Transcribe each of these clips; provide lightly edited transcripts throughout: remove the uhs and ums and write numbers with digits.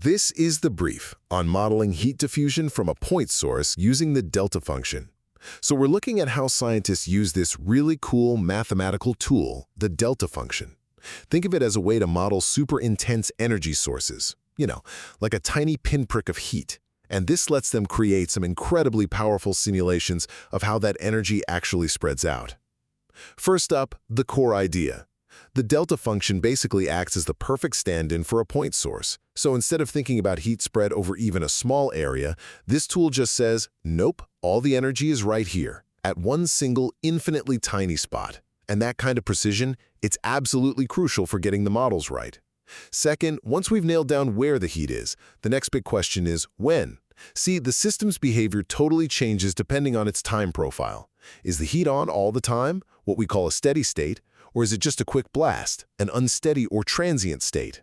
This is the brief on modeling heat diffusion from a point source using the delta function. So we're looking at how scientists use this really cool mathematical tool, the delta function. Think of it as a way to model super intense energy sources, like a tiny pinprick of heat. And this lets them create some incredibly powerful simulations of how that energy actually spreads out. First up, the core idea. The delta function basically acts as the perfect stand-in for a point source. So instead of thinking about heat spread over even a small area, this tool just says, nope, all the energy is right here, at one single infinitely tiny spot. And that kind of precision, it's absolutely crucial for getting the models right. Second, once we've nailed down where the heat is, the next big question is when. See, the system's behavior totally changes depending on its time profile. Is the heat on all the time, what we call a steady state, or is it just a quick blast, an unsteady or transient state?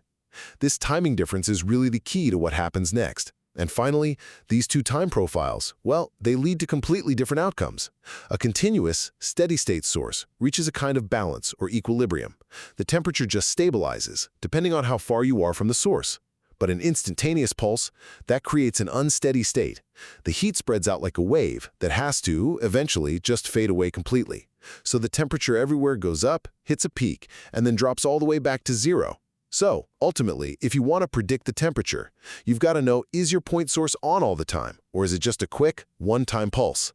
This timing difference is really the key to what happens next. And finally, these two time profiles, well, they lead to completely different outcomes. A continuous, steady-state source reaches a kind of balance or equilibrium. The temperature just stabilizes, depending on how far you are from the source. But an instantaneous pulse, that creates an unsteady state. The heat spreads out like a wave that has to, eventually, just fade away completely. So the temperature everywhere goes up, hits a peak, and then drops all the way back to zero. So, ultimately, if you want to predict the temperature, you've got to know, is your point source on all the time, or is it just a quick, one-time pulse?